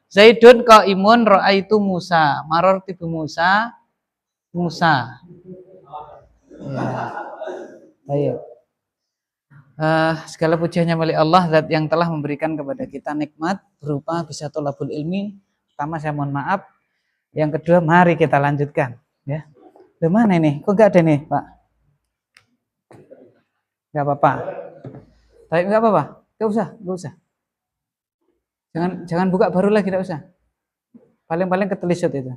Zaidun qaimun ra'aitu Musa. Marartu bi Musa. Musa. Ya. Baik. Segala pujiannya milik Allah, Zat yang telah memberikan kepada kita nikmat berupa bisa tolabul ilmi. Pertama saya mohon maaf. Yang kedua mari kita lanjutkan. Ya. Di mana ini? Kok nggak ada nih, Pak? Nggak apa-apa. Tapi nggak apa-apa. Nggak usah. Jangan buka baru lagi, nggak usah. Paling-paling ketelisut itu.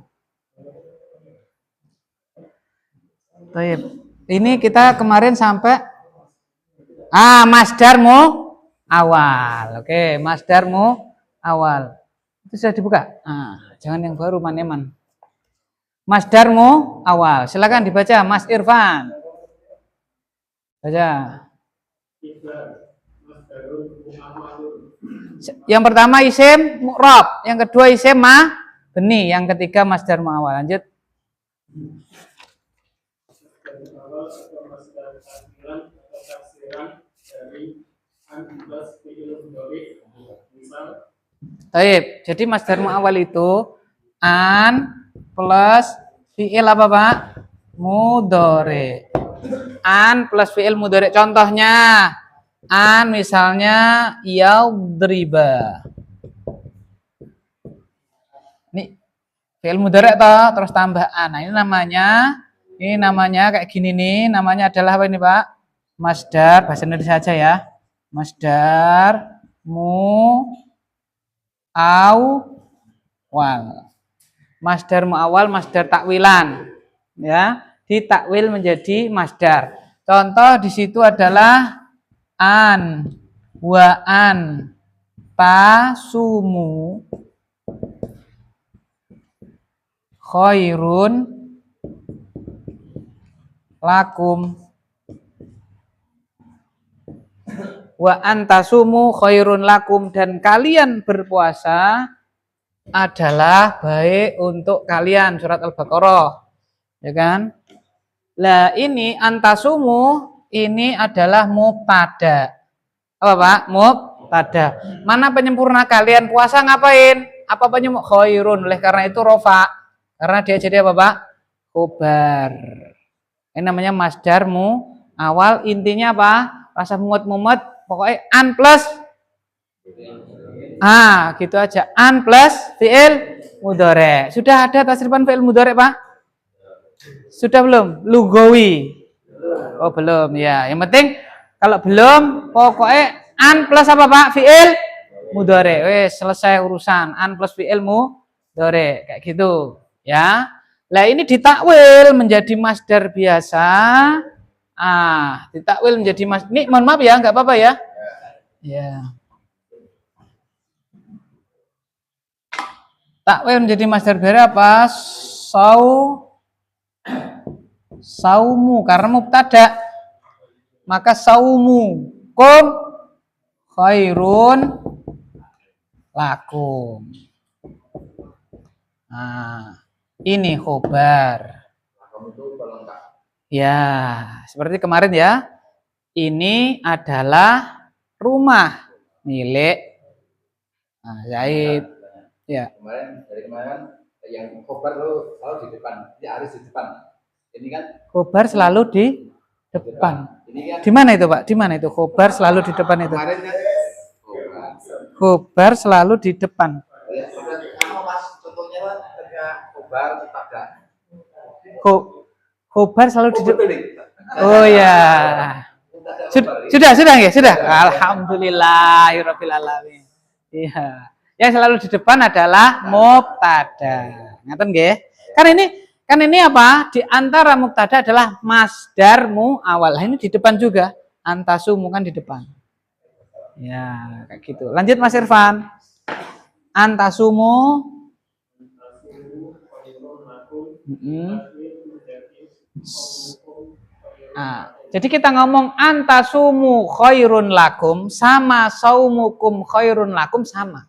Baik. Ini kita kemarin sampai masdarmu awal. Oke, masdarmu awal. Itu sudah dibuka. Jangan yang baru maneman. Masdarmu awal. Silakan dibaca Mas Irfan. Baca. Yang pertama isim mu'rab, yang kedua isim mabni, yang ketiga masdarmu awal. Lanjut. Baik, jadi masdarmu awal itu an plus fi'il apa Pak? Mudhari. An plus fi'il mudhari. Contohnya an misalnya yaudriba. Ini fi'il mudhari toh, terus tambah an. Nah, ini namanya kayak gini nih, namanya adalah apa ini Pak? Masdar, bahasa Indonesia saja ya. Masdar mu'awwal. Masdar mu'awwal, masdar takwilan. Ya, ditakwil menjadi masdar. Contoh di situ adalah an wa an tasumu khairun lakum. Wa antasumu khairun lakum, dan kalian berpuasa adalah baik untuk kalian. Surat Al-Baqarah. Ya kan? Lah ini antasumu ini adalah mubtada. Apa Pak? Mubtada. Mana penyempurna kalian puasa ngapain? Apa penyempurna? Khairun. Oleh karena itu rofa. Karena dia jadi apa Pak? Khobar. Ini namanya masdarmu awal. Intinya apa? Rasa mumet-mumet. Pokoknya an plus gitu aja. An plus fi'il mudhari. Sudah ada tasrifan fi'il mudhari Pak? Sudah belum? Lugawi. Oh belum ya. Yang penting kalau belum pokoknya an plus apa Pak? Fi'il mudhari. Wes selesai urusan. An plus fi'il mudhari kayak gitu ya. Lah ini ditakwil menjadi masdar biasa. Ditakwil menjadi ini mohon maaf ya, nggak apa-apa ya. Ya. Takwil menjadi masdar biasa apa? Saumu karena mubtada. Maka saumu kum khairun lakum. Ini khobar. Ya, seperti kemarin ya. Ini adalah rumah milik Zaid. Ya. Dari kemarin yang khobar lo selalu di depan, ini Aris di depan. Ini kan khobar selalu di depan. Di mana itu Pak? Di mana itu khobar selalu di depan itu? Kemarin kan khobar selalu di depan. Contohnya ketika khobar pada khobar selalu di depan. Oh ya. Sudah ya, sudah. Alhamdulillahirabbil alamin. Iya. Yang selalu di depan adalah mubtada. Ngaten nggih? Kan ini apa? Di antara mubtada adalah masdarmu awal. Ini di depan juga. Antasumu kan di depan. Ya, kayak gitu. Lanjut Mas Irfan. Antasumu jadi kita ngomong antasumu khairun lakum sama saumukum khairun lakum sama.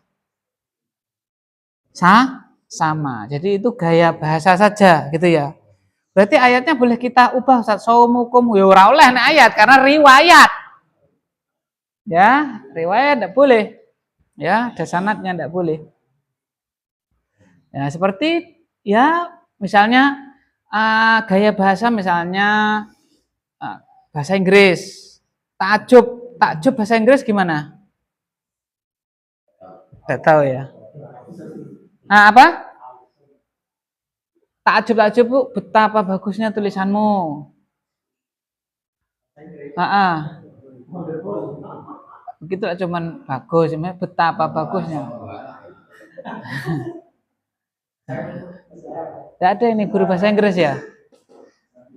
Sama. Jadi itu gaya bahasa saja gitu ya. Berarti ayatnya boleh kita ubah Ustaz. Saumukum ya ora oleh nek ayat karena riwayat. Ya, riwayat enggak boleh. Ya, ada sanadnya enggak boleh. Ya, seperti ya misalnya gaya bahasa misalnya bahasa Inggris. Takjub, takjub bahasa Inggris gimana? Tidak tahu ya. Nah, apa? Takjub, takjub Bu, betapa bagusnya tulisanmu. Begitu lah cuman bagus, betapa bagusnya. Tidak ada ini guru bahasa Inggris ya?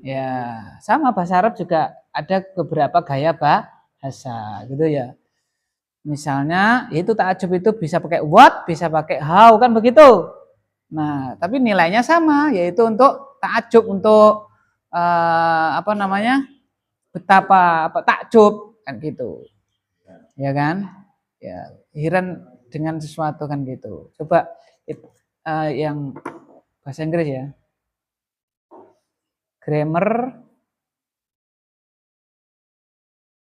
Ya, sama bahasa Arab juga ada beberapa gaya bahasa gitu ya. Misalnya itu takjub itu bisa pakai what, bisa pakai how kan begitu. Nah, tapi nilainya sama yaitu untuk takjub untuk apa namanya? Betapa takjub kan gitu. Ya kan? Ya, heran dengan sesuatu kan gitu. Coba yang bahasa Inggris ya. Grammar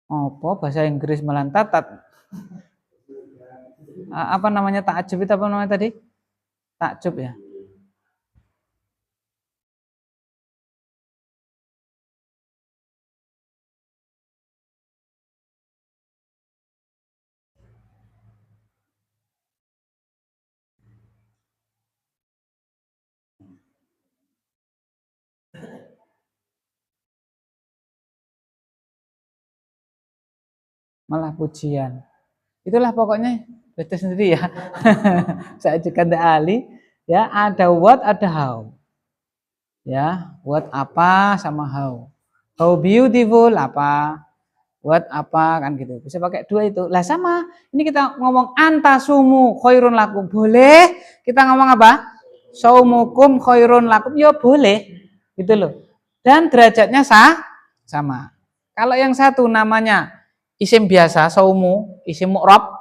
apa bahasa Inggris melantatat. Apa namanya takjub itu apa namanya tadi? Takjub ya. Malah pujian. Itulah pokoknya baca sendiri ya. Saya juga tidak ahli. Ya, ada what, ada how. Ya, what apa sama how. How beautiful apa. What apa kan gitu. Bisa pakai dua itu. Lah sama. Ini kita ngomong antasumu khairun lakum. Boleh. Kita ngomong apa? Saumukum khairun lakum. Ya boleh. Gitu loh. Dan derajatnya sama. Kalau yang satu namanya isim biasa, saumu, isim mu'rab.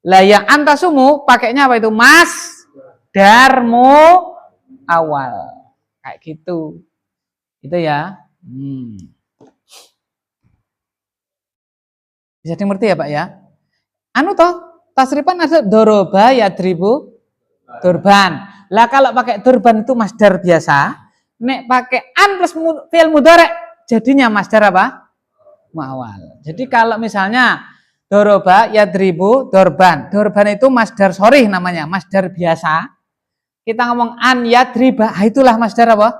Lah yang antasumu pakainya apa itu? Mas darmu awal. Kayak gitu. Itu ya. Bisa dimengerti ya Pak ya? Anu toh, tasrifan ada doroba yadribu durban. Lah kalau pakai durban itu masdar biasa. Nek pakai an plus fi'il mudhari jadinya masdar apa? Muawal. Jadi kalau misalnya doroba yadribu dorban. Dorban itu masdar sorih namanya, masdar biasa. Kita ngomong an yadriba, itulah masdar apa?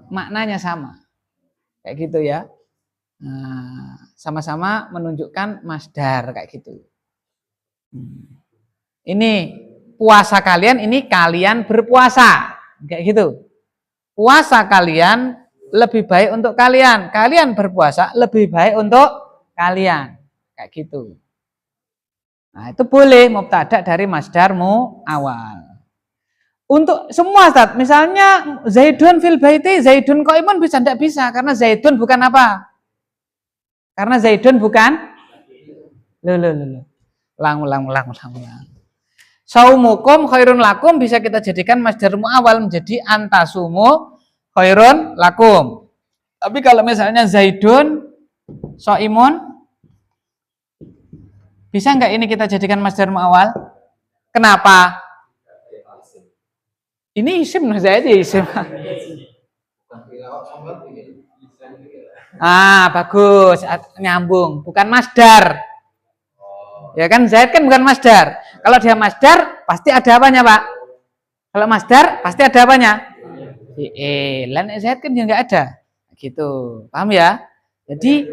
Maknanya sama. Kayak gitu ya. Nah, sama-sama menunjukkan masdar kayak gitu. Ini puasa kalian, ini kalian berpuasa. Kayak gitu. Puasa kalian lebih baik untuk kalian. Kalian berpuasa lebih baik untuk kalian. Kayak gitu. Nah, itu boleh mubtada dari masdarmu awal. Untuk semua Ustaz, misalnya Zaidun fil baiti, Zaidun qaimun bisa tidak bisa karena Zaidun bukan apa? Karena Zaidun bukan loh. Ulang. Saumukum khairun lakum bisa kita jadikan masdarmu awal menjadi antasumu khairun lakum. Tapi kalau misalnya Zaidun shaimun, bisa nggak ini kita jadikan masdarmu awal? Kenapa? Ini isim loh, saya aja isim. Bagus, nyambung. Bukan masdar. Ya kan, Zaid kan bukan masdar. Kalau dia masdar, pasti ada apanya, Pak? Kalau masdar, pasti ada apanya? Lan Zaid kan juga nggak ada. Gitu. Paham ya? Jadi,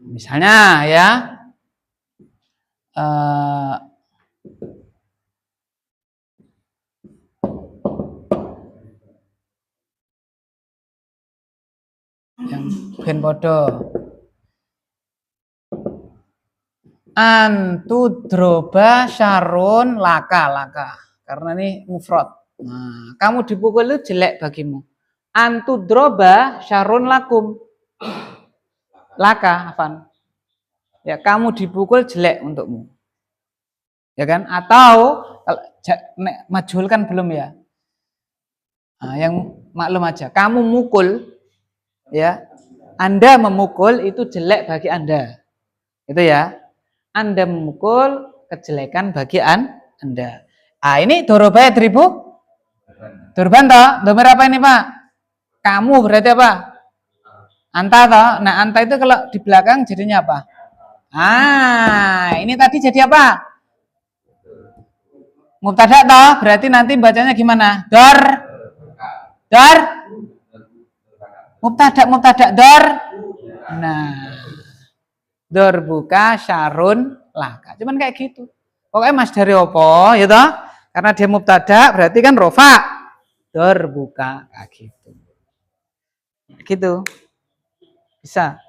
misalnya ya, yang ben podo antudroba syarun laka karena ini mufrad. Nah, kamu dipukul itu jelek bagimu. Antudroba syarun lakum laka afan. Ya kamu dipukul jelek untukmu. Ya kan? Atau majhul kan belum ya. Nah, yang maklum aja. Kamu mukul ya. Anda memukul itu jelek bagi Anda. Itu ya. Anda memukul kejelekan bagi Anda. Ah, ini doroba yadribu durban toh. Domir apa ini, Pak? Kamu berarti apa? Anta toh. Nah, anta itu kalau di belakang jadinya apa? Ah, ini tadi jadi apa? Mubtada toh. Berarti nanti bacanya gimana? Dor. Mubtada dor. Nah, dor buka syarun laka. Cuman kayak gitu. Pokoknya mas dari opo, ya toh? Karena dia mubtada berarti kan rofa. Dor buka kayak gitu. Gitu. Bisa.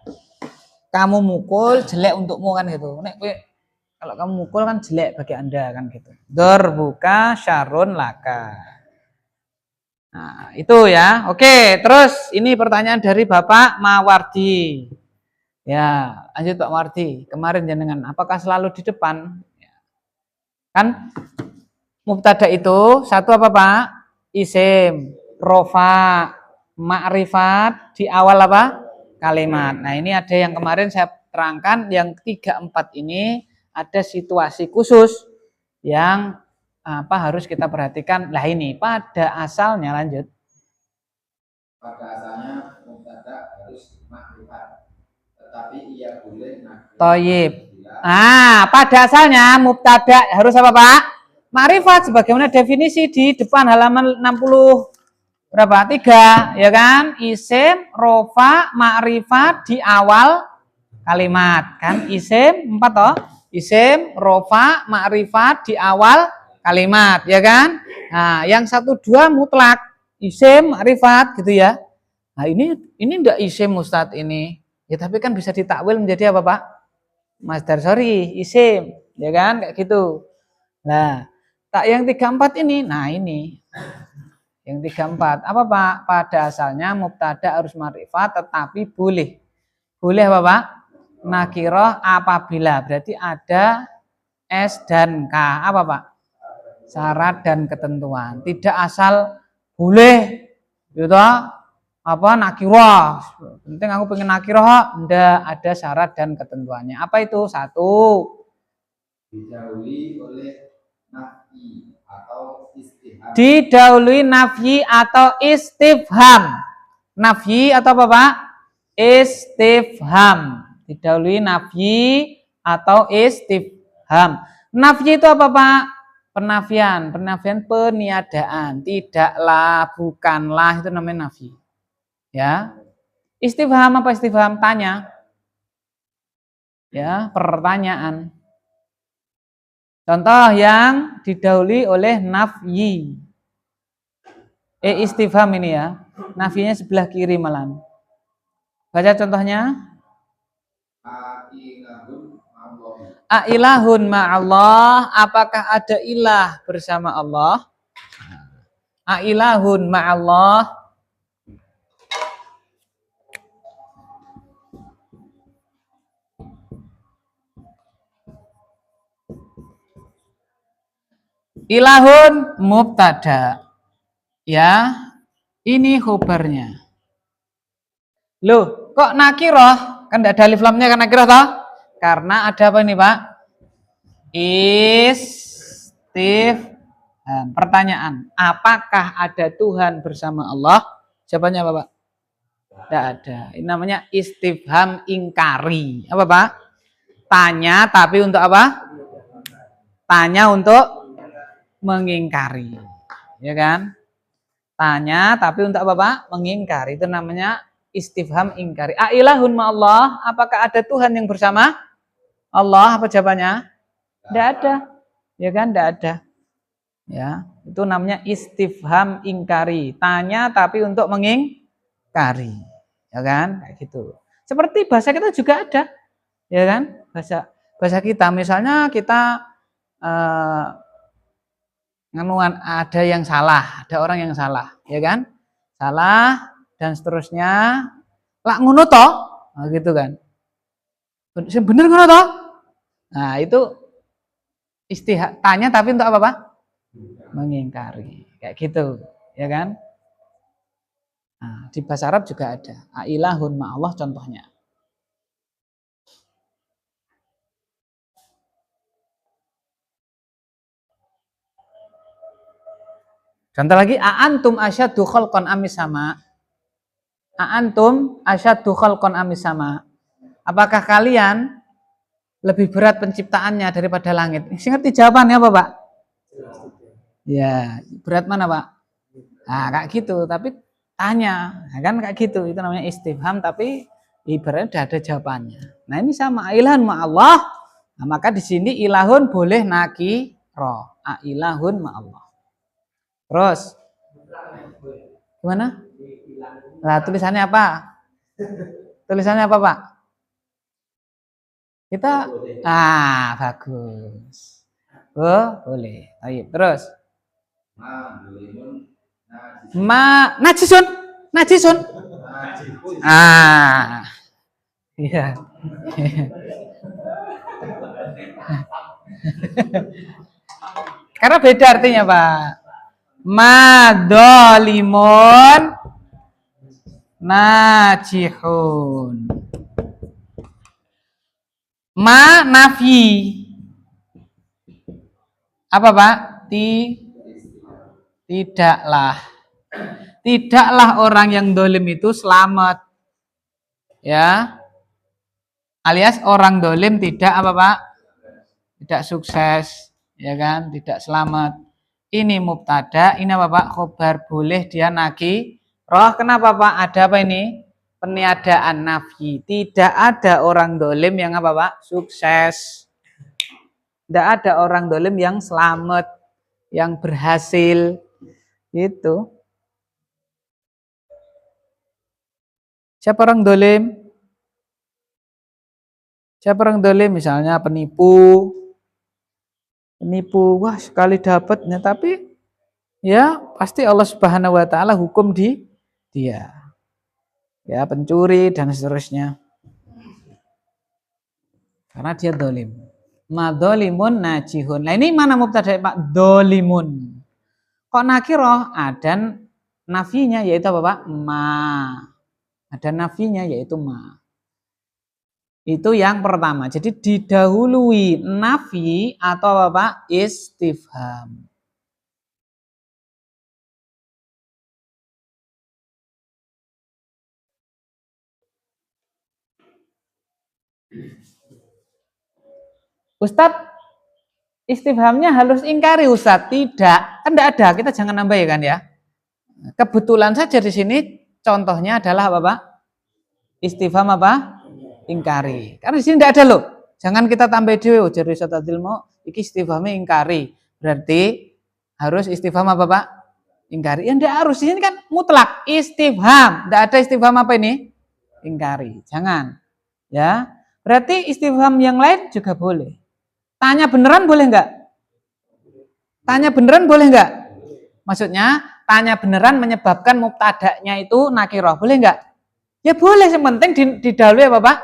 Kamu mukul jelek untukmu kan gitu. Nek kalau kamu mukul kan jelek bagi Anda kan gitu. Dor buka syarun laka. Nah, itu ya. Oke, terus ini pertanyaan dari Bapak Mawardi. Ya, lanjut Pak Mawardi. Kemarin jenengan apakah selalu di depan? Kan mubtada itu satu apa Pak? Isim, rofa, ma'rifat di awal apa? Kalimat. Nah, ini ada yang kemarin saya terangkan yang 3, 4 ini ada situasi khusus yang apa harus kita perhatikan. Lah ini pada asalnya lanjut. Pada asalnya mubtada harus makrifat, tetapi ia boleh Toyib. Nah, pada asalnya mubtada harus apa Pak? Makrifat sebagaimana definisi di depan halaman 60 berapa? 3, ya kan? Isim, rofa, makrifat di awal kalimat kan? Isim 4 toh? Isim, rofa, makrifat di awal kalimat, ya kan? Nah, yang 1, 2 mutlak, isim, makrifat gitu ya. Nah, ini enggak isim Ustadz ini. Ya tapi kan bisa ditakwil menjadi apa, Pak? Masdar, sorry, isim, ya kan? Kayak gitu. Nah, tak yang 3, 4 ini, nah ini. Yang 3, 4, apa Pak? Pada asalnya mubtada harus makrifat tetapi boleh. Boleh apa Pak? Nakiroh apabila berarti ada S dan K, apa Pak? Syarat dan ketentuan. Tidak asal boleh gitu apa nakiroh. Penting aku pengen nakiroh, enggak, ada syarat dan ketentuannya. Apa itu? 1, didahului oleh nafi atau istifham. Didahului nafyi atau istifham. Nafyi atau apa Pak? Istifham. Didahului nafyi atau istifham. Nafyi itu apa Pak? Penafian, peniadaan. Tidaklah, bukanlah, itu namanya nafyi. Ya. Istifham apa istifham? Tanya. Ya, pertanyaan. Contoh yang didahului oleh nafyi. Istifham ini ya. Nafyinya sebelah kiri malam. Baca contohnya. Ailahun ma'allah, apakah ada ilah bersama Allah? Ailahun ma'allah. Ilahun mubtada. Ya, ini khobarnya. Loh, kok nakiroh? Kan tidak ada alif lamnya kan nakiroh toh? Karena ada apa ini Pak? Istifham. Pertanyaan, apakah ada Tuhan bersama Allah? Jawabannya apa Pak? Tidak ada. Ini namanya istifham ingkari. Apa Pak? Tanya tapi untuk apa? Tanya untuk mengingkari. Ya kan? Tanya tapi untuk apa Pak? Mengingkari. Itu namanya istifham ingkari. Ailahun ma'allah, apakah ada Tuhan yang bersama Allah? Apa jawabannya? Tidak ada. Ya kan? Tidak ada. Ya, itu namanya istifham ingkari. Tanya tapi untuk mengingkari. Ya kan? Kayak gitu. Seperti bahasa kita juga ada. Ya kan? Bahasa kita misalnya kita ada yang salah, ada orang yang salah, ya kan? Salah dan seterusnya. Lak ngono toh? Nah, gitu kan. Bener ngono toh? Nah, itu tanya tapi untuk apa, Pak? Mengingkari. Kayak gitu, ya kan? Nah, di bahasa Arab juga ada. Ailahun ma'allah contohnya. Contoh lagi, a'antum asyaddu khalqan amis sama. A'antum asyaddu khalqan amis sama. Apakah kalian lebih berat penciptaannya daripada langit? Ngerti jawabannya apa, Pak? Ya, berat mana, Pak? Nah, kayak gitu, tapi tanya, kan kayak gitu, itu namanya istifham, tapi ibaratnya udah ada jawabannya. Nah, ini sama ilahun ma'allah. Nah, maka di sini ilahun boleh nakiro. Ilahun ma'allah. Terus, gimana? Nah, tulisannya apa? Tulisannya apa, Pak? Kita, bagus. Oh, boleh. Ayo, terus. Najisun. Iya. Karena beda artinya, Pak. Madolimun najihun. Nafi. Apa, Pak? Tidaklah orang yang dolim itu selamat. Ya. Alias orang dolim tidak apa, Pak? Tidak sukses, ya kan? Tidak selamat. Ini mubtada, ini apa, Pak? Khobar, boleh dia roh. Kenapa, Pak? Ada apa ini? Peniadaan nafi. Tidak ada orang dolim yang apa, Pak? Sukses. Tidak ada orang dolim yang selamat, yang berhasil. Itu. Siapa orang dolim? Siapa orang dolim? Misalnya penipu. Wah sekali dapatnya, tapi ya pasti Allah Subhanahu Wa Taala hukum di dia. Ya pencuri dan seterusnya. Karena dia dolim. Madolimun najihun. Nah ini mana mubtada, Pak? Dolimun. Kok nakiroh? Ada nafinya yaitu apa, Pak? Ada nafinya yaitu ma. Itu yang pertama. Jadi didahului nafi atau apa, Pak? Istifham. Ustadz, istifhamnya harus ingkari, Ustadz. Tidak, kan tidak ada. Kita jangan nambah ya kan ya. Kebetulan saja di sini contohnya adalah apa, Pak? Istifham apa? Ingkari. Karena di sini tidak ada loh. Jangan kita tambah dhewe jadi Ustadz Ilmu iki istifhamnya ingkari. Berarti harus istifham apa, Pak? Ingkari. Ya tidak harus. Di sini kan mutlak istifham. Tidak ada istifham apa ini? Ingkari. Jangan. Ya. Berarti istifham yang lain juga boleh. Tanya beneran boleh enggak? Tanya beneran boleh enggak? Maksudnya tanya beneran menyebabkan mubtada'nya itu nakiroh. Boleh enggak? Ya boleh, yang penting didahului apa, Pak?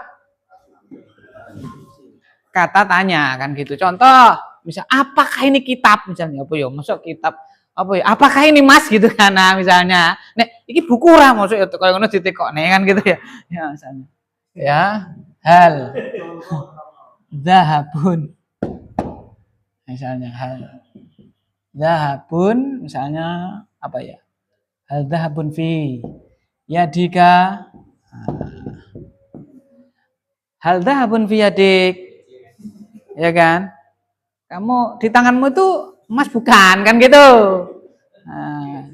Kata tanya kan gitu. Contoh, misal apakah ini kitab misalnya apa ya? Masuk kitab apa ya? Apakah ini Mas gitu kan? Nah, misalnya, nek iki buku ora masuk ya koyo ngono ditekokne kan gitu ya. Ya misalnya. Ya, hal zahabun. Misalnya hal zahabun misalnya apa ya? Hal zahabun fi yadika. Hal zahabun fi yadik. Ya kan? Kamu di tanganmu itu emas bukan kan gitu. Nah,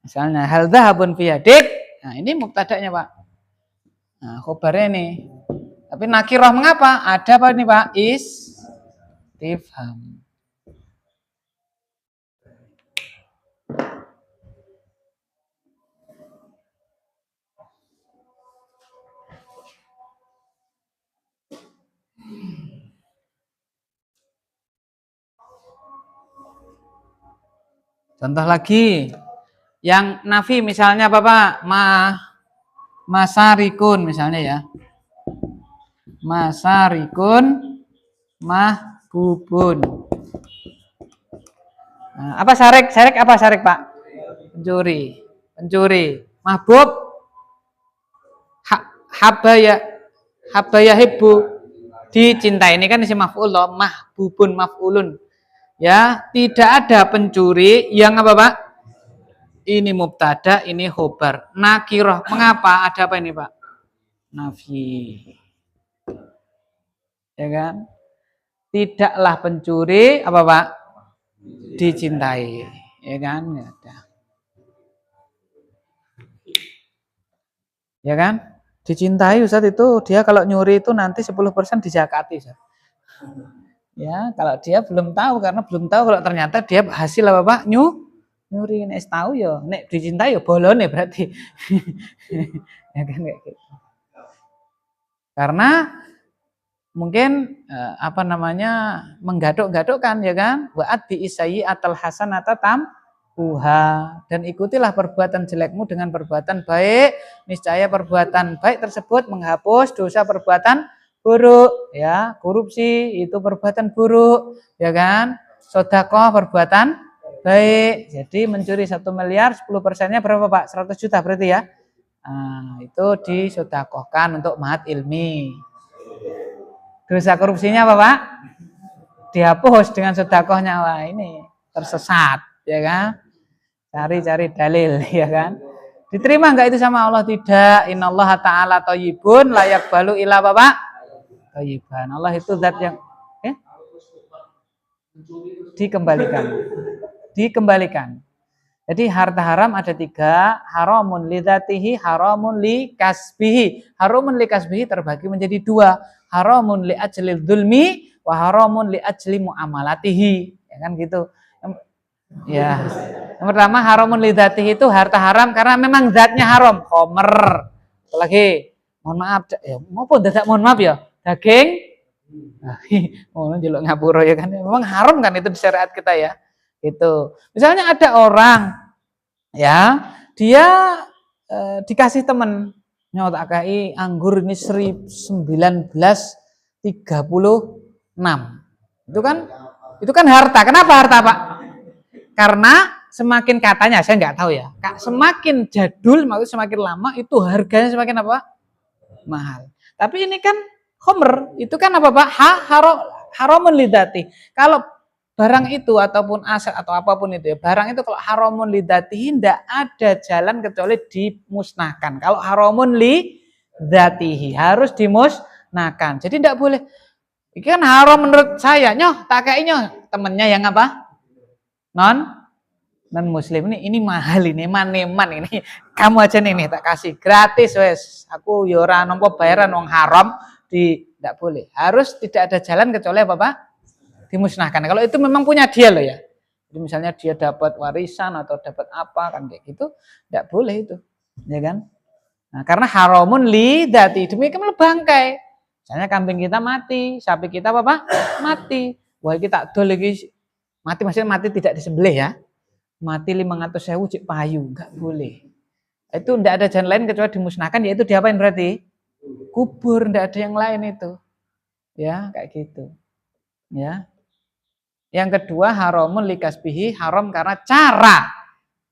misalnya hal zahabun fi yadik. Nah, ini mubtada'nya, Pak. Nah, khobarnya nih. Tapi nakirah mengapa? Ada apa nih, Pak? Istifham. Contoh lagi, yang nafi misalnya apa, Pak? Masarikun misalnya ya. Masarikun mahbubun. Nah, apa sarek? Sarek apa sarek, Pak? Pencuri. Mahbub habaya hibbu dicintai. Ini kan isi maf'ul loh, mahbubun maf'ulun. Ya, tidak ada pencuri yang apa Pak? Ini mubtada, ini khobar. Nakiroh. Mengapa? Ada apa ini Pak? Nafi. Ya kan? Tidaklah pencuri apa Pak? Dicintai. Ya kan? Ya, ada. Ya kan? Dicintai Ustaz itu dia kalau nyuri itu nanti 10% dizakati Ustaz. Ya, kalau dia belum tahu karena belum tahu kalau ternyata dia hasil apa Pak? Nyuri nek tahu ya, nek dicintai ya bolone berarti. Ya kan kayak gitu. Karena mungkin apa namanya menggaduk-gadukkan ya kan? Wa'at bi isayyi atal hasanata tam uha dan ikutilah perbuatan jelekmu dengan perbuatan baik, niscaya perbuatan baik tersebut menghapus dosa perbuatan buruk ya. Korupsi itu perbuatan buruk ya kan, sedekah perbuatan baik. Jadi mencuri 1 miliar 10%-nya berapa Pak? 100 juta berarti ya. Nah, itu disedekahkan untuk mahat ilmi. Dosa korupsinya apa Pak? Dihapus dengan sedekahnya. Wah ini tersesat ya kan. Cari-cari dalil ya kan. Diterima enggak itu sama Allah? Tidak. Innallaha ta'ala thayyibun la yaqbalu illa Bapak thayyiban. Allah itu zat yang dikembalikan. Dikembalikan. Jadi harta haram ada 3, haramun li dzatihi, haramun li kasbihi. Haramun li kasbihi terbagi menjadi 2, haramun li ajlil dzulmi wa haramun li ajli muamalatihi. Ya kan gitu. Ya. Yang pertama haramun li dzatihi itu harta haram karena memang zatnya haram, khomer. Apalagi mohon maaf ya, maupun dadak mohon maaf ya, daging oh jeluk ngapura ya kan. Memang haram kan itu di syariat kita ya. Itu. Misalnya ada orang ya, dia dikasih temen nyotak kai anggur ini 1936. Itu kan harta. Kenapa harta, Pak? Karena semakin katanya saya nggak tahu ya. Semakin jadul, maksudnya semakin lama itu harganya semakin apa? Mahal. Tapi ini kan khomer, itu kan apa, Pak? Haramun lidati. Kalau barang itu ataupun aset atau apapun itu ya, barang itu kalau haramun lidatihi tidak ada jalan kecuali dimusnahkan. Kalau haramun lidatihi harus dimusnahkan. Jadi tidak boleh. Ini kan haram menurut saya, nyoh tak kayaknya temennya yang apa? Non muslim ini mahal ini, maneman ini. Kamu aja nih tak kasih gratis wes. Aku yora nompo bayaran wong haram tidak boleh. Harus tidak ada jalan kecuali apa Pak? Dimusnahkan. Kalau itu memang punya dia loh ya. Jadi misalnya dia dapat warisan atau dapat apa kan kayak gitu, tidak boleh itu, ya kan? Nah, karena haramun lidati demikian bangkai. Misalnya kambing kita mati, sapi kita apa Pak? Mati. Wah kita dol lagi mati, maksudnya mati tidak disembelih ya. Mati 500.000 cik payu, enggak boleh. Itu tidak ada jalan lain kecuali dimusnahkan, yaitu diapain berarti? Kubur, tidak ada yang lain itu. Ya, kayak gitu. Ya. Yang kedua haramun likasbihi, haram karena cara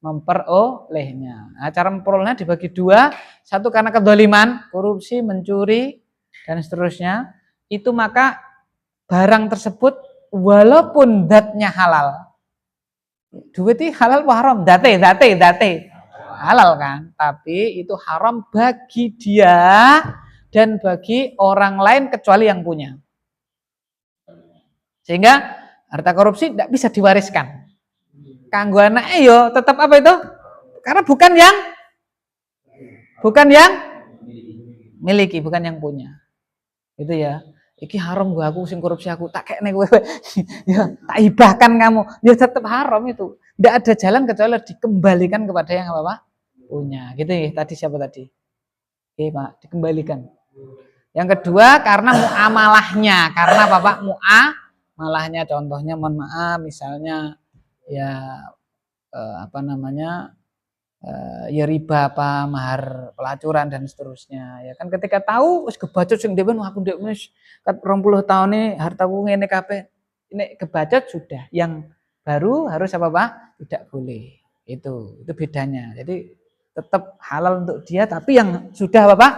memperolehnya. Nah, cara memperolehnya dibagi 2, satu karena kedoliman, korupsi, mencuri dan seterusnya. Itu maka barang tersebut walaupun zatnya halal. Duit itu halal apa haram? Date. Halal kan? Tapi itu haram bagi dia dan bagi orang lain kecuali yang punya. Sehingga harta korupsi tidak bisa diwariskan. Kanggo anaknya yo tetap apa itu? Karena bukan yang miliki, bukan yang punya. Itu ya. Iki haram gua aku sing korupsi aku tak kekne kowe. Ya, tak hibahkan kamu. Ya tetap haram itu. Tidak ada jalan kecuali dikembalikan kepada yang apa Pak? Punya. Gitu ya. Tadi siapa tadi? Oke, Pak, dikembalikan. Yang kedua karena muamalahnya. Karena apa Pak? Muamalahnya contohnya mohon maaf misalnya ya apa namanya? Ya riba apa mahar pelacuran dan seterusnya ya kan ketika tahu wis kebacot sing dhewe aku ndek wis 20 tahun nih hartaku ngene kabeh ini kebacot sudah yang baru harus apa Pak tidak boleh itu bedanya jadi tetap halal untuk dia tapi yang sudah apa Pak?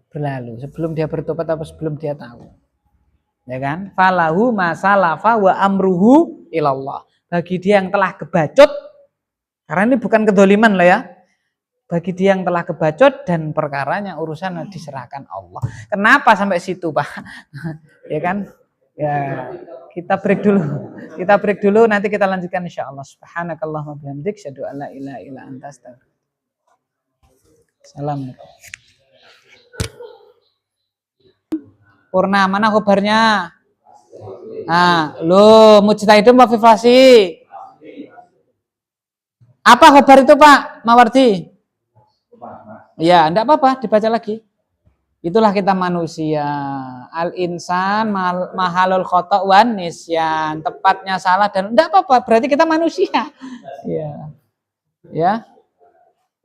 Berlalu sebelum dia bertobat atau sebelum dia tahu Ya kan? Falahu masalafa wa amruhu ilallah. Bagi dia yang telah kebacut, karena ini bukan kedoliman loh ya. Bagi dia yang telah kebacut dan perkaranya urusan diserahkan Allah. Kenapa sampai situ, Pak? Ya kan? Ya, kita break dulu. Kita break dulu, nanti kita lanjutkan insyaallah. Subhanakallahumma bihamdik, syadu an la ilaha illa anta astaghfiruka. Assalamualaikum. Purna, mana kabarnya? Nah, lo mujtahidun wa fifasi. Apa khabar itu, Pak Mawardi? Ya, enggak apa-apa, dibaca lagi. Itulah kita manusia. Al-insan mahalul khata' wan nisyan. Tepatnya salah dan enggak apa-apa, berarti kita manusia. Ya. Ya.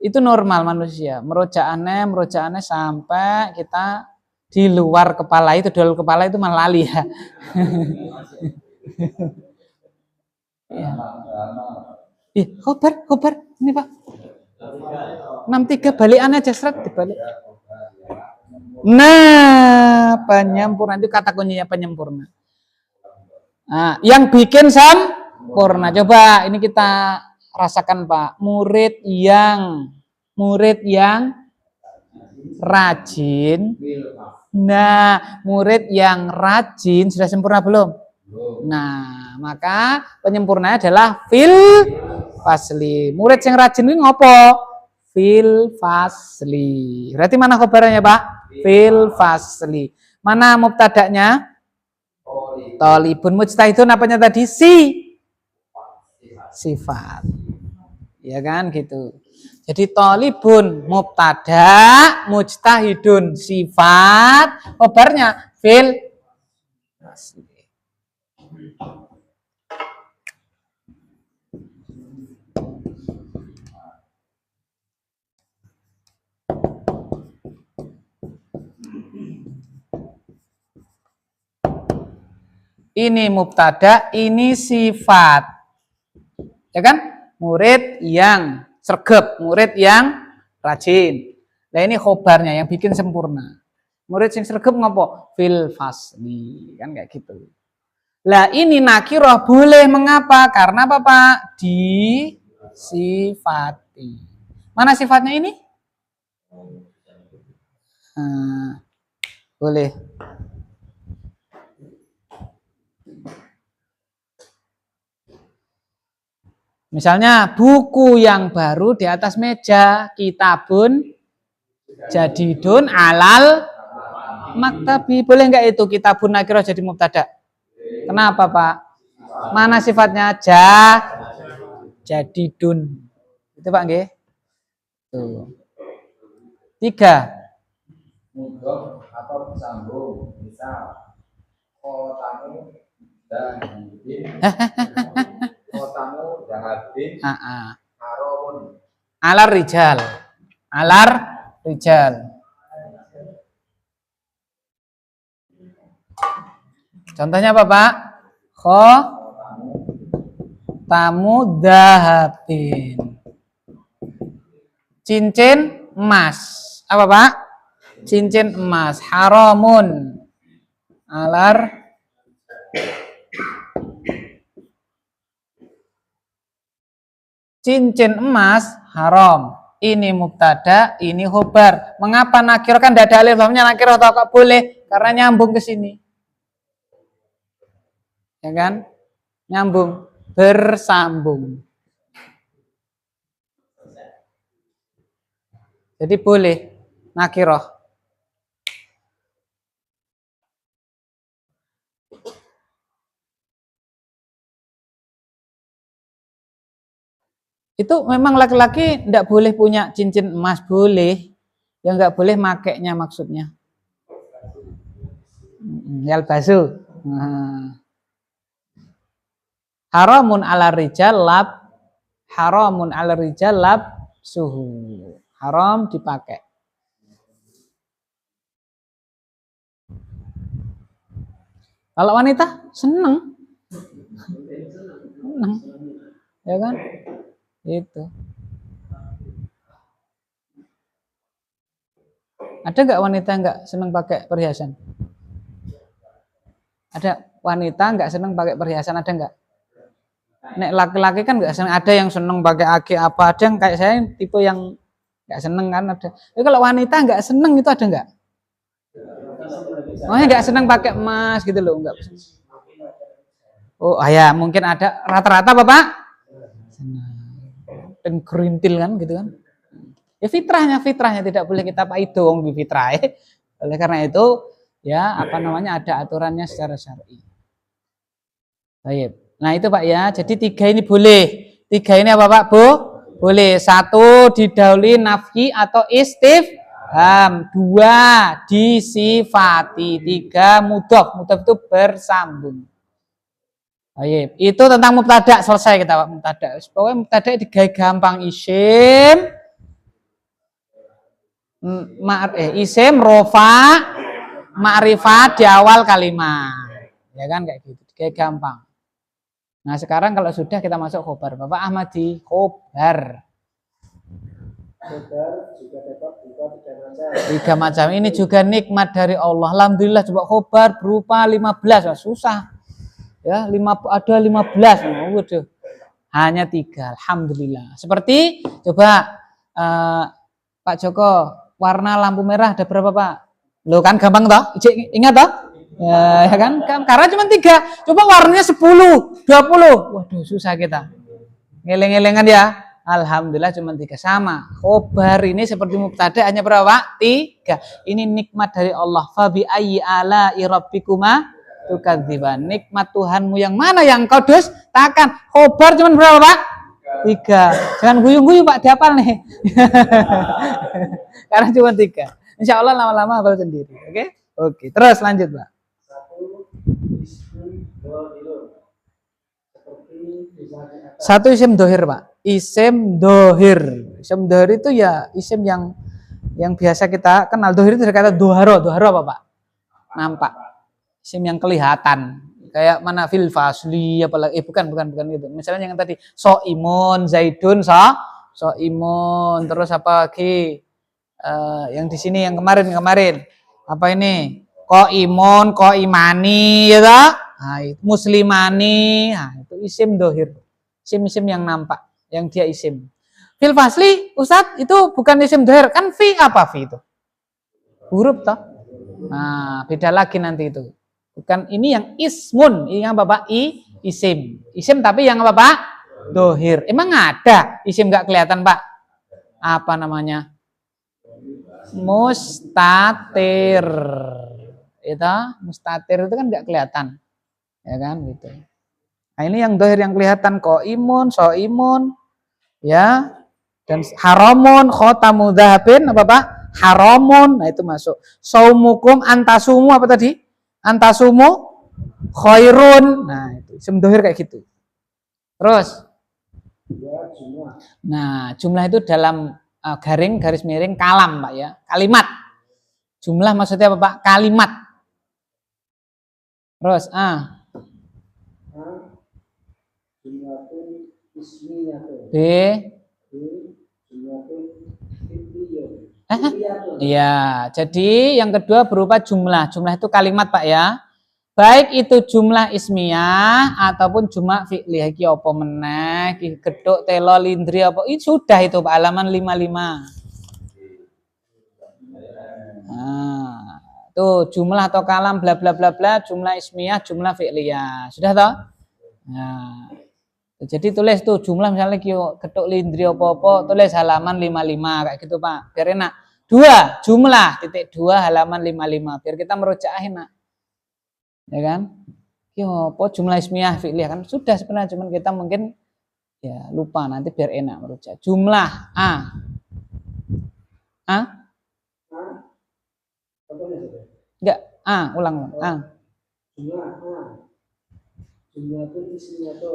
Itu normal manusia. Merojaannya sampai kita di luar kepala itu, dalam kepala itu malah lali ya. Ya. Khobar ini Pak. 63 balikannya aja seret dibalik. Nah, penyempurna itu kata kuncinya penyempurna. Nah, yang bikin sempurna. Coba ini kita rasakan Pak. Murid yang rajin. Nah, murid yang rajin sudah sempurna belum? Nah, maka penyempurnanya adalah fil fasli. Murid yang rajin ini ngopo? Fil fasli. Berarti mana khabarnya, Pak? Fil fasli. Mana mubtada'nya? Tolibun. Mujtahidun apanya tadi? Sifat. Ya kan gitu. Jadi tolibun mubtada, mujtahidun sifat, khabarnya fil fasli. Ini mubtada, ini sifat. Ya kan? Murid yang sregep, murid yang rajin. Nah ini khobarnya yang bikin sempurna. Murid yang sregep ngopo? Fil fasli. Kan kayak gitu. Lah ini nakiroh boleh, mengapa? Karena apa Pak? Disifati. Mana sifatnya ini? Boleh. Misalnya buku yang baru di atas meja, kitabun jadidun alal maktabi. Boleh nggak itu kitabun nakirah jadi mubtada? Kenapa Pak? Mana sifatnya? Jadidun. Itu Pak nggih. Tuh. 3. Mudhof atau sambung. Misal kotamu dahabin. Kotamu dahabin. Haromun. Alar rijal. Contohnya apa Pak? Tamu dahabin. Cincin emas. Apa Pak? Cincin emas. Haramun. Alar cincin emas haram. Ini mubtada, ini khobar. Mengapa nakir? Kan tidak ada alif lamnya, nakir atau kok boleh? Karena nyambung ke sini. Ya kan? Nyambung, bersambung. Jadi boleh nakiroh. Itu memang laki-laki tidak boleh punya cincin emas, boleh. Yang nggak boleh makainya maksudnya. Yalbasu. Haramun ala rijal lab. Haramun ala rijal lab suhu. Haram dipakai. Kalau wanita seneng. Seneng. Ya kan? Itu. Ada nggak wanita yang nggak seneng pakai perhiasan? Ada wanita nggak seneng pakai perhiasan, ada nggak? Nek laki-laki kan nggak seneng, ada yang seneng pakai ake apa, ada yang kayak saya tipe yang nggak seneng kan ada. Tapi kalau wanita nggak seneng itu ada nggak? Oh, nggak seneng pakai emas gitu loh, nggak. Oh, ya mungkin ada rata-rata Bapak. Dan gerintil kan gitu kan. Ya fitrahnya tidak boleh kita paido wong fitrah. Oleh karena itu ya apa namanya ada aturannya secara syar'i. Baik. Nah itu Pak ya. Jadi 3 ini boleh. 3 ini apa Pak Bu? Boleh. 1 didahului nafyi atau istifham. 2 disifati. 3 mudhof. Mudhof itu bersambung. Baik. Itu tentang mubtada, selesai kita Pak mubtada. Pokoknya mubtada digawe gampang isim. Isim rofa ma'rifat di awal kalimat, ya kan kayak gitu, kayak gampang. Nah sekarang kalau sudah kita masuk khobar, Bapak Ahmadi khobar. Juga dapat berupa 3 macam. Ini juga nikmat dari Allah. Alhamdulillah coba khobar berupa 15, wah, susah. Ya, ada 15. Waduh. Hanya 3. Alhamdulillah. Seperti coba Pak Joko, warna lampu merah ada berapa Pak? Loh kan gampang toh? Ingat toh? Ya kan? Karena cuma 3. Coba warnanya 10, 20. Waduh, susah kita. Ngeleng-ngelengan ya. Alhamdulillah cuma 3 sama. Khobar ini seperti mubtada hanya berapa Pak? 3. Ini nikmat dari Allah. Fabi ayyi ala'i rabbikuma tukadziban. Nikmat Tuhanmu yang mana yang kau dustakan? Khobar cuma berapa Pak? 3. Jangan guyu-guyu Pak, dihafal nih. Karena cuma 3. Insya Allah lama-lama hafal sendiri. Oke? Oke. Terus lanjut Pak. 1 isim dohir Pak. Isim dohir. Isim dohir itu ya isim yang biasa kita kenal. Dohir itu dari kata doharo. Doharo apa Pak? Nampak. Isim yang kelihatan. Kayak mana fil fasli apalagi bukan gitu. Misalnya yang tadi soimun, zaidun, soimun, terus apa lagi? Yang di sini yang kemarin apa ini? Koimun, koimani ya toh? Nah, muslimani. Nah, itu isim dohir. Isim-isim yang nampak, yang dia isim. Fil fasli, Ustadz, itu bukan isim dohir, kan fi apa fi itu? Huruf toh? Nah, beda lagi nanti itu. Bukan ini yang ismun, ini yang Bapak isim. Isim tapi yang apa Pak? Dohir. Emang ada isim nggak kelihatan Pak? Apa namanya? Mustatir. Itu mustatir itu kan nggak kelihatan. Ya kan gitu. Nah, ini yang dohir yang kelihatan koimun, soimun, ya, dan haramun, khotamu dhahabin, apa Pak? Haramun, nah itu masuk. Saumukum antasumu apa tadi? Antasumu khairun. Nah, itu isim dohir kayak gitu. Terus. Nah, jumlah itu dalam garing garis miring kalam, Pak ya. Kalimat. Jumlah maksudnya apa, Pak? Kalimat. Terus, B. Iya, jadi yang kedua berupa jumlah. Jumlah itu kalimat, Pak ya. Baik itu jumlah ismiyah ataupun jumlah fi'liyah. Iki apa meneh, iki gedhuk, telo, lindri apa. Ini sudah itu Pak, halaman 55. Nah, tuh jumlah atau kalam bla bla bla bla, jumlah ismiyah, jumlah fi'liyah. Sudah toh? Nah, jadi tulis tuh jumlah misalnya kyo ketuk lindri apa-apa, tulis halaman 55 kayak gitu Pak. Biar enak. 2 jumlah titik 2 halaman 55 biar kita merujuk enak. Ya kan? Kyo apa jumlah ismiyah fi'liyah kan sudah sebenarnya cuman kita mungkin ya lupa nanti biar enak merujuk. Jumlah enggak ulang.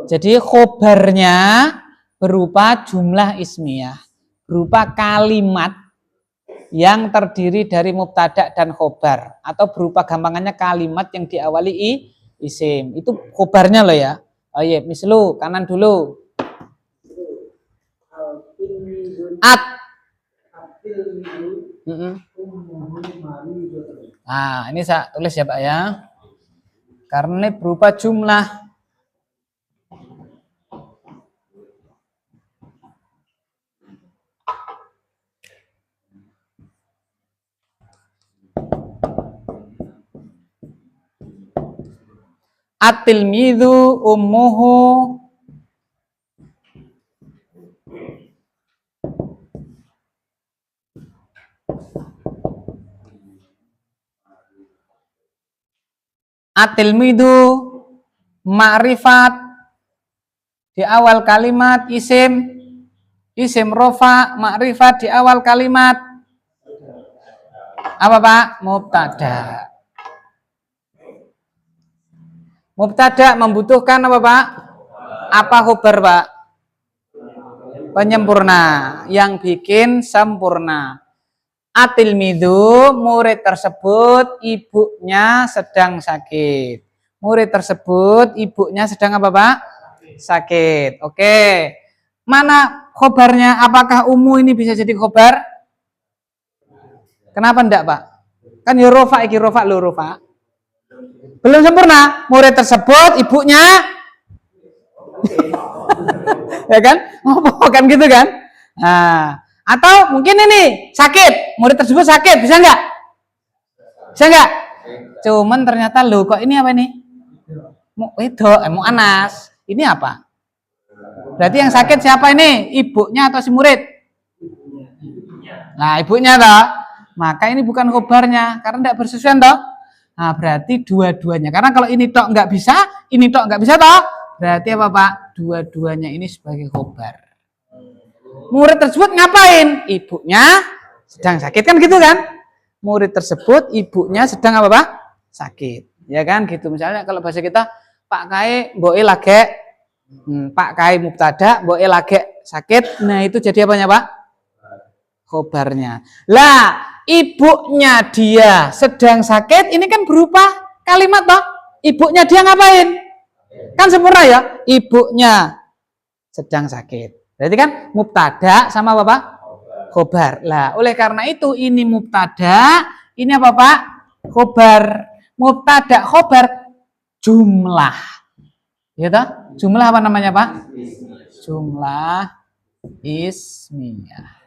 Jadi khobarnya berupa jumlah ismiyah, berupa kalimat yang terdiri dari mubtada dan khobar, atau berupa gampangannya kalimat yang diawali isim. Itu khobarnya loh ya. Oh iya, mislu kanan dulu. At. Nah, ini saya tulis ya Pak ya. Karena berupa jumlah. At-tilmidhu ummuhu at-tilmidhu ma'rifat di awal kalimat isim rofa, ma'rifat di awal kalimat apa Pak? Mubtada. Mubtada membutuhkan apa Pak? Apa khobar Pak? Penyempurna, yang bikin sempurna. At-tilmidhu, murid tersebut ibunya sedang sakit. Murid tersebut ibunya sedang apa Pak? Sakit. Oke. Mana khobarnya? Apakah ummu ini bisa jadi khobar? Kenapa enggak Pak? Kan ya rofa, iki rofa lo rofa. Belum sempurna. Murid tersebut ibunya ya kan? Oh, kan gitu kan? Nah, atau mungkin ini sakit, murid tersebut sakit, bisa nggak? Bisa nggak? Cuman ternyata lo kok ini apa ini? Mau Anas. Ini apa? Berarti yang sakit siapa ini? Ibunya atau si murid? Nah, ibunya toh. Maka ini bukan khobarnya karena tidak bersesuaian toh. Nah, berarti dua-duanya. Karena kalau ini tok nggak bisa, ini tok nggak bisa toh. Berarti apa Pak? Dua-duanya ini sebagai khobar. Murid tersebut ngapain? Ibunya sedang sakit kan gitu kan? Murid tersebut ibunya sedang apa Pak? Sakit. Ya kan gitu. Misalnya kalau bahasa kita Pak Kai mboke lagi Pak Kai mubtada, mboke lagi sakit. Nah, itu jadi apanya Pak? Khobarnya. Lah, ibunya dia sedang sakit, ini kan berupa kalimat toh. Ibunya dia ngapain? Kan sempurna ya. Ibunya sedang sakit. Berarti kan mubtada sama apa Pak? Khobar. Lah, oleh karena itu ini mubtada, ini apa Pak? Khobar. Mubtada khobar jumlah. Ya toh? Jumlah apa namanya Pak? Jumlah ismiyah.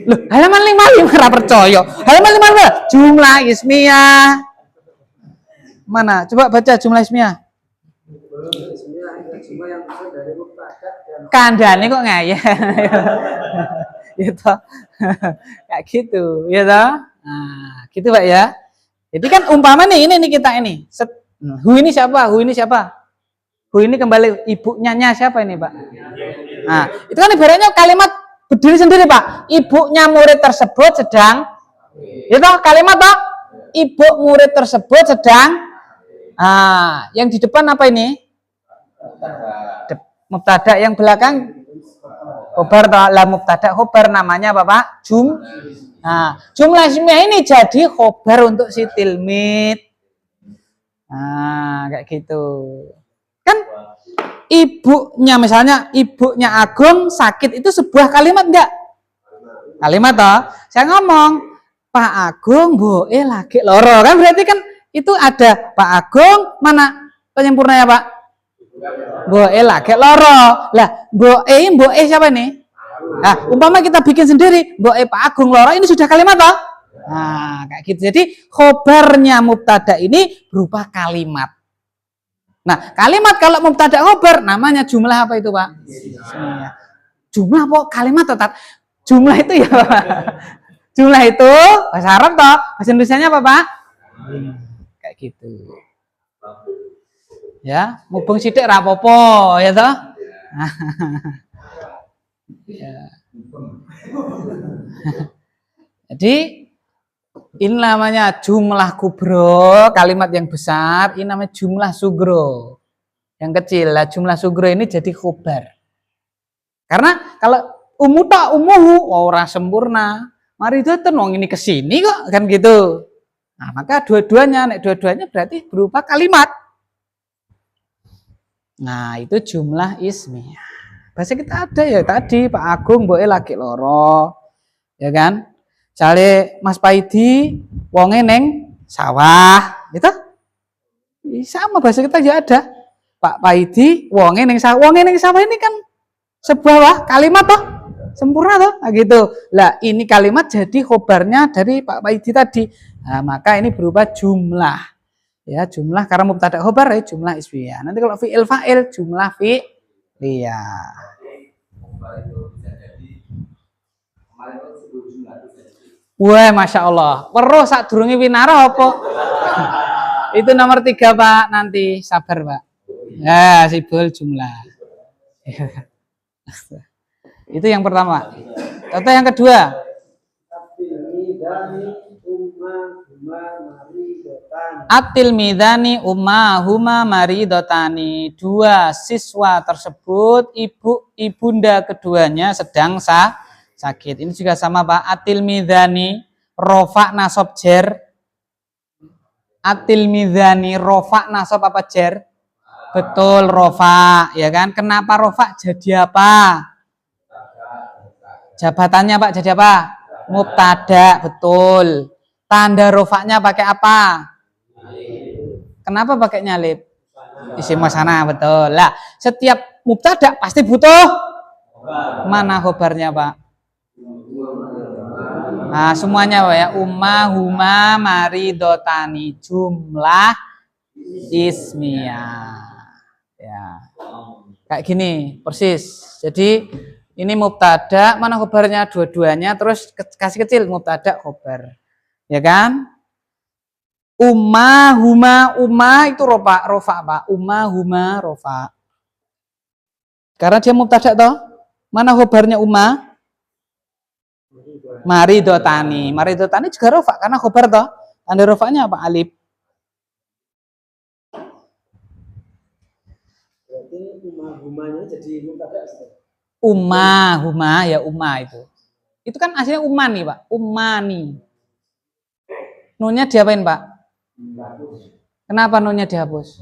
Loh, halaman 55 ora percaya. Halaman 55 jumlah ismiyah. Mana? Coba baca jumlah ismiyah. Kandane kok ngayal. Gitu. Kayak gitu, ya toh? Nah, gitu Pak ya. Jadi kan umpama nih ini kita ini. Hu ini siapa? Hu ini siapa? Hu ini kembali ibunya siapa ini, Pak? Nah, itu kan ibaratnya kalimat berdiri sendiri, Pak. Ibunya murid tersebut sedang itu kalimat Pak. Ibu murid tersebut sedang yang di depan apa ini? Mubtada, yang belakang khobar. Lah mubtada khobar namanya apa Pak? Jumlah ismiyah ini jadi khobar untuk si tilmid. Nah, kayak gitu. Kan ibunya misalnya ibunya Agung sakit itu sebuah kalimat enggak? Kalimat toh. Saya ngomong Pak Agung mboke lagi loro, kan berarti kan itu ada Pak Agung, mana penyempurnanya Pak? Mboke lagi loro. Lah, mboke siapa nih? Nah, umpama kita bikin sendiri, mboke Pak Agung loro, ini sudah kalimat toh? Nah, kayak gitu. Jadi khobarnya mubtada ini berupa kalimat. Nah, kalimat kalau mubtada khobar namanya jumlah apa itu, Pak? Jumlah apa? Kalimat tetap. Jumlah itu ya, Pak. Jumlah itu bahasa Arab toh, bahasa Indonesianya apa, Pak? Kayak gitu. Ya, mubeng sithik ra apa-apa, ya toh? Ya. Jadi ini namanya jumlah kubro, kalimat yang besar. Ini namanya jumlah sugro, yang kecil. Lah jumlah sugro ini jadi khobar. Karena kalau umuhu orang sempurna. Mari datang wong ini kesini kok, kan gitu. Nah, maka dua-duanya berarti berupa kalimat. Nah, itu jumlah ismiyah. Bahasa kita ada ya tadi Pak Agung mboke lagi loro. Ya kan? Cale Mas Paidi wonge neng sawah, gitu. Sama bahasa kita juga ada. Pak Paidi, wonge ning sawah. Wonge ning sawah ini kan sebuah kalimat toh, sempurna toh, nah, gitu. Lah ini kalimat jadi khobarnya dari Pak Paidi tadi. Nah, maka ini berubah jumlah. Ya, jumlah karena mubtada khobar ya jumlah ismiyah. Nanti kalau fi'il fa'il jumlah fi'liyah. Wah, masya Allah. Weruh sak durunge winara apa? Itu nomor 3 Pak. Nanti sabar Pak. Ya, sibul jumlah. Itu yang pertama. Contoh yang kedua. Atil midani umma huma maridotani. Dua siswa tersebut ibunda keduanya sedang sakit. Ini juga sama Pak. Atil midani rofa nasab jer. Atil midani rofa nasab apa jer? Betul rofa, ya kan? Kenapa rofa jadi apa? Jabatannya Pak jadi apa? Mubtada, betul. Tanda rofaknya pakai apa? Kenapa pakai nyalip? Isim wasana, betul. Lah, setiap mubtada pasti butuh mana khobarnya Pak? Nah, semuanya Pak ya. Umma, huma, maridotani. Jumlah ismiyah. Ya. Kayak gini, persis. Jadi, ini mubtada, mana khobarnya? Dua-duanya, terus kasih kecil, mubtada, khobar. Ya kan? Umma, huma itu rofa Pak. Umma, huma, rofa. Karena dia mubtada toh. Mana khobarnya umma? Maridotani. Maridotani juga rofa karena khobar toh. Tanda rofanya apa? Alif. Berarti humanya jadi mubtada. Umma, huma ya umma itu. Itu kan aslinya umani Pak. Umani. Nunnya diapain Pak? Kenapa nunnya dihapus?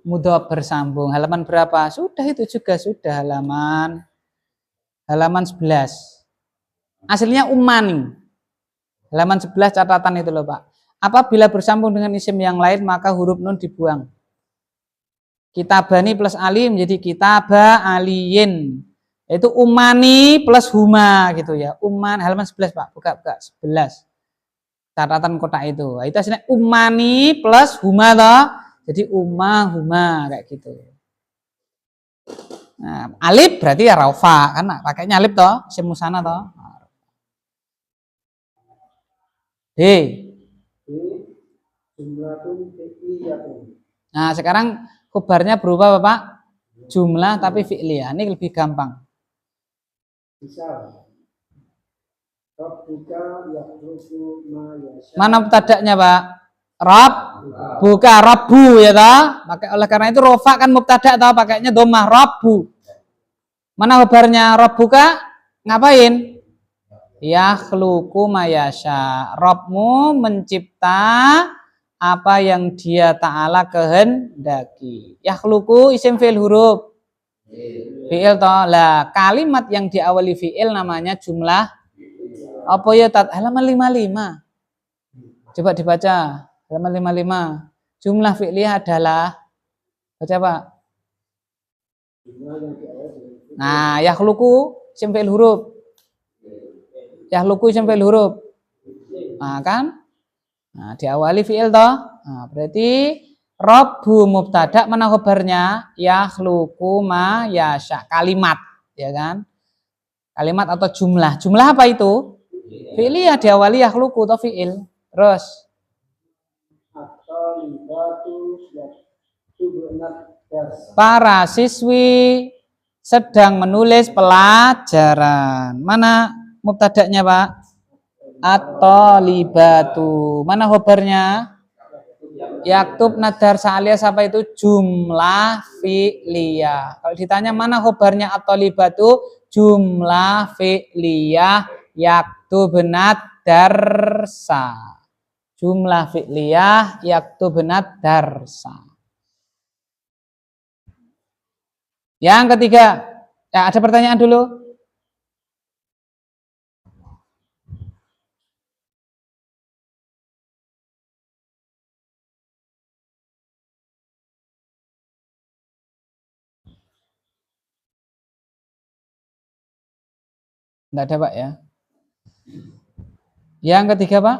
Mudhof bersambung. Halaman berapa? Sudah itu juga sudah halaman 11. Aslinya umani. Halaman 11 catatan itu loh Pak. Apabila bersambung dengan isim yang lain maka huruf nun dibuang. Kitabani plus ali menjadi kitaba aliyin. Itu umani plus huma gitu ya. Uman halaman 11 Pak. Buka 11. Catatan kotak itu. Itu aslinya umani plus huma toh. Jadi umma huma kayak gitu. Nah, alif berarti ya raufa kan pakainya alif toh, isim musana toh. D. Nah, sekarang khobarnya berubah Bapak jumlah tapi fi'liyah. Ini lebih gampang. Mana mubtada'nya Pak? Rob, buka Rabbu ya toh. Oleh karena itu rofa kan mubtada toh, pakainya dhammah Rabbu. Mana khobarnya? Rabbuka ngapain? Yakhluqu mayasya. Robmu mencipta apa yang dia ta'ala kehendaki. Yakhluqu isim fi'il huruf. Fi'il toh. Lah, kalimat yang diawali fi'il namanya jumlah apa ya halaman 55. Coba dibaca. Halaman 55. Jumlah fi'liyah adalah baca Pak. Nah, yakhluqu isim fi'il huruf. Yakhluqu isim fi'il huruf. Nah, kan? Nah, diawali fi'il toh. Nah, berarti Rabbu mubtada mana khobarnya? Yakhluqu ma yasha. Kalimat, ya kan? Kalimat atau jumlah. Jumlah apa itu? Fi'liyah diawali yakhluqu atau fi'il. Terus para siswi sedang menulis pelajaran. Mana mubtada'nya Pak? At-thalibatu. Mana khobarnya? Yaktub nadar alias apa itu? Jumlah fi'liyah. Kalau ditanya mana khobarnya at-thalibatu? Jumlah fi'liyah yaktub nadarsa. Jumlah fi'liyah yaktub nadarsa. Yang ketiga, ya ada pertanyaan dulu? Enggak ada Pak ya. Yang ketiga Pak.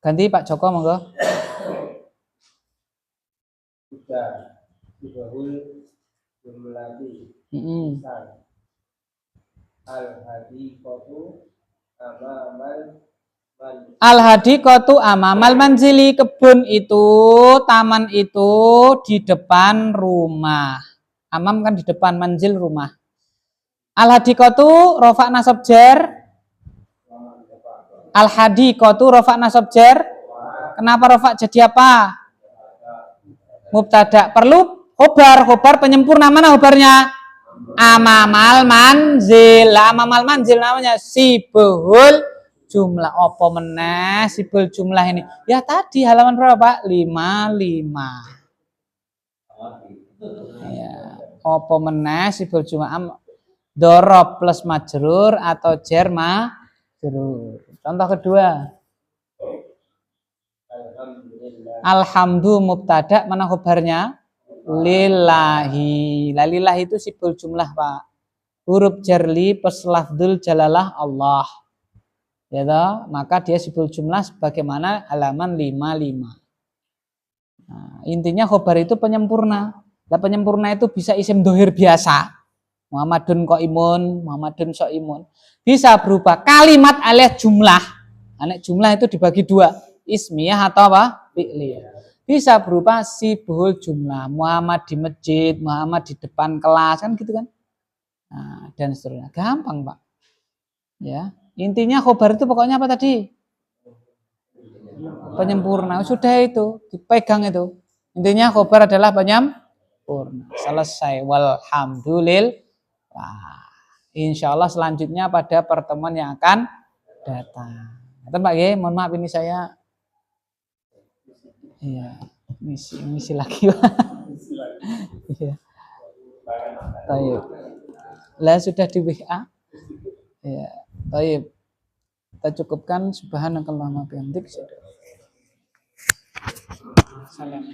Ganti Pak Joko monggo. Sudah dibahul jumlati al-hadiqatu amamal Al-hadiqatu amamal manzili, kebun itu, taman itu di depan rumah. Amam kan di depan, manzil rumah. Al-hadiqatu rofa nasab jar. Al-hadiqatu rofa nasab jar. Kenapa rofa jadi apa? Mubtada. Perlu khobar penyempurna, mana khobarnya? Amamal manzil. Amamal manzil namanya sibhul jumlah. Apa meneh sibhul jumlah ini? Ya tadi halaman berapa? 55. Ya. Apa meneh sibhul jumlah? Dorob plus majrur atau jar majrur. Contoh kedua. Alhamdu mubtada, mana khobarnya? Lillahi. Lillahi itu sibul jumlah Pak. Huruf jarli plus lafdzul jalalah Allah. Ya toh? Maka dia sibul jumlah sebagaimana halaman 55. Nah, intinya khobar itu penyempurna. Nah, penyempurna itu bisa isim dohir biasa. Muhammadun qaimun, Muhammadun shaimun. Bisa berupa kalimat alias jumlah. Alias jumlah itu dibagi dua. Ismiyah atau apa? Fi'liyah. Bisa berupa sibhul jumlah. Muhammad di masjid, Muhammad di depan kelas, kan gitu kan? Nah, dan seterusnya. Gampang, Pak. Ya, intinya khobar itu pokoknya apa tadi? Penyempurna. Sudah itu, dipegang itu. Intinya khobar adalah penyempurna. Selesai. Walhamdulillah. Insya Allah selanjutnya pada pertemuan yang akan datang. Pak G, mohon maaf ini saya iya misi lagi. Iya. Taib. Lah sudah di WA. Iya. Taib. Kita cukupkan subhanakallahumma wa bihamdik. Salam.